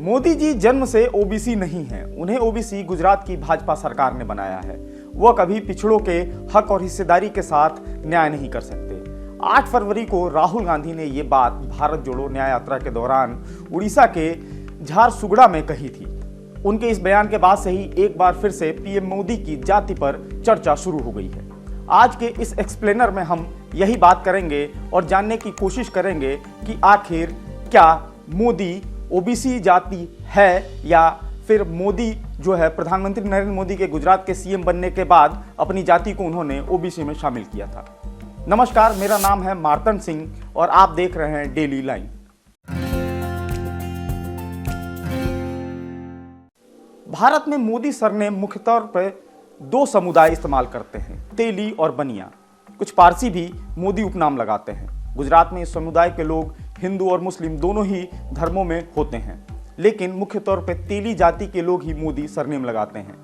मोदी जी जन्म से ओबीसी नहीं हैं। उन्हें ओबीसी गुजरात की भाजपा सरकार ने बनाया है। वह कभी पिछड़ों के हक और हिस्सेदारी के साथ न्याय नहीं कर सकते। 8 फरवरी को राहुल गांधी ने ये बात भारत जोड़ो न्याय यात्रा के दौरान उड़ीसा के झारसुगड़ा में कही थी। उनके इस बयान के बाद से ही एक बार फिर से पीएम मोदी की जाति पर चर्चा शुरू हो गई है। आज के इस एक्सप्लेनर में हम यही बात करेंगे और जानने की कोशिश करेंगे कि आखिर क्या मोदी ओबीसी जाति है या फिर मोदी जो है प्रधानमंत्री नरेंद्र मोदी के गुजरात के सीएम बनने के बाद अपनी जाति को उन्होंने ओबीसी में शामिल किया था। नमस्कार, मेरा नाम है मार्तन सिंह और आप देख रहे हैं डेली लाइन। भारत में मोदी सरनेम मुख्य तौर पर 2 समुदाय इस्तेमाल करते हैं, तेली और बनिया। कुछ पारसी भी मोदी उपनाम लगाते हैं। गुजरात में इस समुदाय के लोग हिंदू और मुस्लिम दोनों ही धर्मों में होते हैं, लेकिन मुख्य तौर पर तेली जाति के लोग ही मोदी सरनेम लगाते हैं।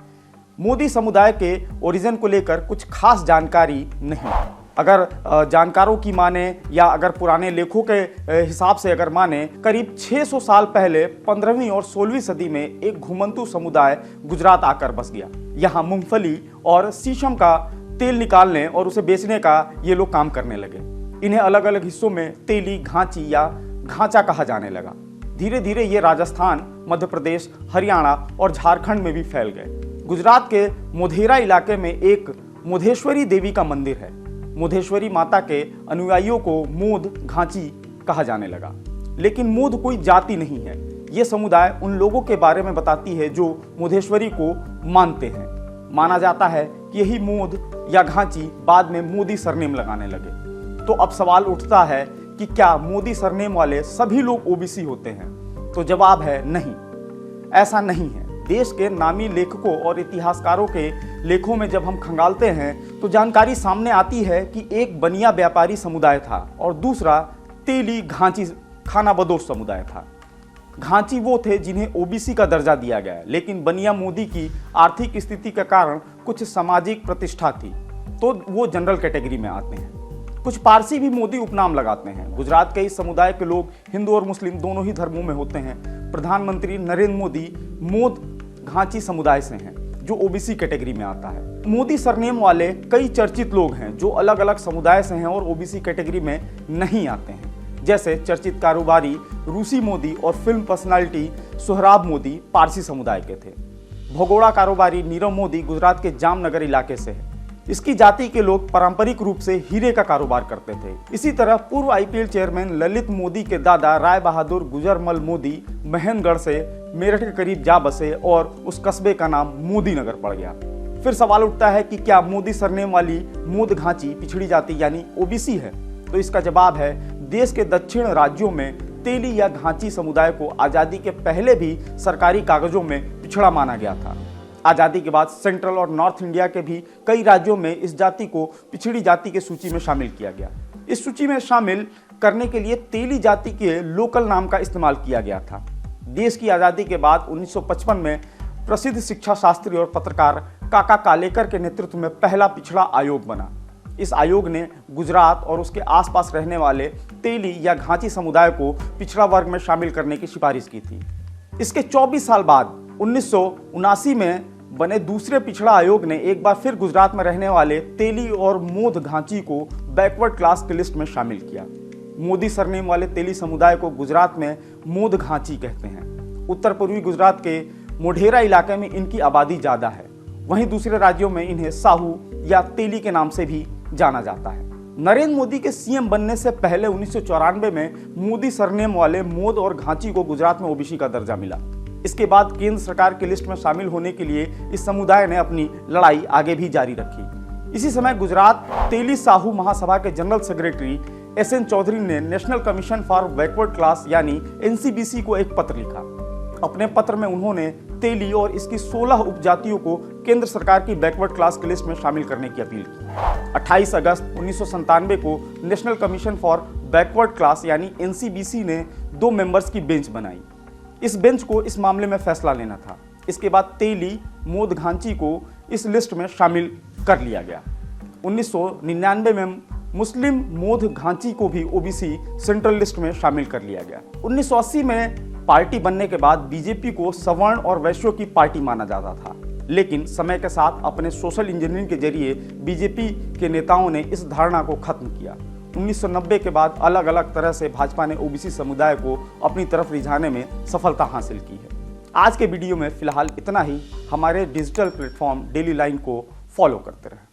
मोदी समुदाय के ओरिजिन को लेकर कुछ खास जानकारी नहीं। अगर जानकारों की माने या अगर पुराने लेखों के हिसाब से अगर माने, करीब 600 साल पहले 15वीं और 16वीं सदी में एक घुमंतू समुदाय गुजरात आकर बस गया। यहाँ मूंगफली और शीशम का तेल निकालने और उसे बेचने का ये लोग काम करने लगे। इन्हें अलग अलग हिस्सों में तेली, घांची या घांचा कहा जाने लगा। धीरे धीरे ये राजस्थान, मध्य प्रदेश, हरियाणा और झारखंड में भी फैल गए। गुजरात के मोढेरा इलाके में एक मोधेश्वरी देवी का मंदिर है। मोधेश्वरी माता के अनुयायियों को मोद घांची कहा जाने लगा। लेकिन मोद कोई जाति नहीं है। ये समुदाय उन लोगों के बारे में बताती है जो मोधेश्वरी को मानते हैं। माना जाता है कि यही मोद या घांची बाद में मोदी सरनेम लगाने लगे। तो अब सवाल उठता है कि क्या मोदी सरनेम वाले सभी लोग ओबीसी होते हैं? तो जवाब है नहीं, ऐसा नहीं है। देश के नामी लेखकों और इतिहासकारों के लेखों में जब हम खंगालते हैं तो जानकारी सामने आती है कि एक बनिया व्यापारी समुदाय था और दूसरा तेली घांची खानाबदोश समुदाय था। घांची वो थे जिन्हें ओबीसी का दर्जा दिया गया, लेकिन बनिया मोदी की आर्थिक स्थिति के कारण कुछ सामाजिक प्रतिष्ठा थी तो वो जनरल कैटेगरी में आते हैं। कुछ पारसी भी मोदी उपनाम लगाते हैं। गुजरात के इस समुदाय के लोग हिंदू और मुस्लिम दोनों ही धर्मों में होते हैं। प्रधानमंत्री नरेंद्र मोदी मोद घांची समुदाय से हैं जो ओबीसी कैटेगरी में आता है। मोदी सरनेम वाले कई चर्चित लोग हैं जो अलग अलग समुदाय से हैं और ओबीसी कैटेगरी में नहीं आते हैं। जैसे चर्चित कारोबारी रूसी मोदी और फिल्म पर्सनालिटी सोहराब मोदी पारसी समुदाय के थे। भगोड़ा कारोबारी नीरव मोदी गुजरात के जामनगर इलाके से है। इसकी जाति के लोग पारंपरिक रूप से हीरे का कारोबार करते थे। इसी तरह पूर्व आईपीएल चेयरमैन ललित मोदी के दादा राय बहादुर गुजरमल मोदी महेंद्रगढ़ से मेरठ के करीब जा बसे और उस कस्बे का नाम मोदी नगर पड़ गया। फिर सवाल उठता है कि क्या मोदी सरनेम वाली मोद घांची पिछड़ी जाति यानी ओबीसी है? तो इसका जवाब है देश के दक्षिण राज्यों में तेली या घांची समुदाय को आजादी के पहले भी सरकारी कागजों में पिछड़ा माना गया था। आजादी के बाद सेंट्रल और नॉर्थ इंडिया के भी कई राज्यों में इस जाति को पिछड़ी जाति की सूची में शामिल किया गया। इस सूची में शामिल करने के लिए तेली जाति के लोकल नाम का इस्तेमाल किया गया था। देश की आजादी के बाद 1955 में प्रसिद्ध शिक्षा शास्त्री और पत्रकार काका कालेकर के नेतृत्व में पहला पिछड़ा आयोग बना। इस आयोग ने गुजरात और उसके आसपास रहने वाले तेली या घांची समुदाय को पिछड़ा वर्ग में शामिल करने की सिफारिश की थी। इसके 24 साल बाद 1979 में बने दूसरे पिछड़ा आयोग ने एक बार फिर गुजरात में रहने वाले तेली और मोद घांची को बैकवर्ड क्लास की लिस्ट में शामिल किया। मोदी सरनेम वाले तेली समुदाय को गुजरात में मोद घांची कहते हैं। उत्तर पूर्वी गुजरात के मोढेरा इलाके में इनकी आबादी ज्यादा है। वहीं दूसरे राज्यों में इन्हें साहू या तेली के नाम से भी जाना जाता है। नरेंद्र मोदी के सीएम बनने से पहले 1994 में मोदी सरनेम वाले मोद और घांची को गुजरात में ओबीसी का दर्जा मिला। इसके बाद केंद्र सरकार की लिस्ट में शामिल होने के लिए इस समुदाय ने अपनी लड़ाई आगे भी जारी रखी। इसी समय गुजरात तेली साहू महासभा के जनरल सेक्रेटरी एसएन चौधरी ने national commission for backward class यानी एनसीबीसी को एक पत्र लिखा। अपने पत्र में उन्होंने तेली और इसकी 16 उपजातियों को केंद्र सरकार की बैकवर्ड क्लास की लिस्ट में शामिल करने की अपील की। 28 अगस्त 1997 को national commission for backward class यानी एनसीबीसी ने 2 मेंबर्स की बेंच बनाई। इस बेंच को इस मामले में फैसला लेना था। इसके बाद तेली मोद घांची को इस लिस्ट में शामिल कर लिया गया। 1999 में मुस्लिम मोद घांची को भी ओबीसी सेंट्रल लिस्ट में शामिल कर लिया गया। 1980 में पार्टी बनने के बाद बीजेपी को सवर्ण और वैश्यों की पार्टी माना जाता था, लेकिन समय के साथ अपने सोशल इंजीनियरिंग के जरिए बीजेपी के नेताओं ने इस धारणा को खत्म किया। 1990 के बाद अलग अलग तरह से भाजपा ने ओबीसी समुदाय को अपनी तरफ रिझाने में सफलता हासिल की है। आज के वीडियो में फिलहाल इतना ही। हमारे डिजिटल प्लेटफॉर्म डेली लाइन को फॉलो करते रहें।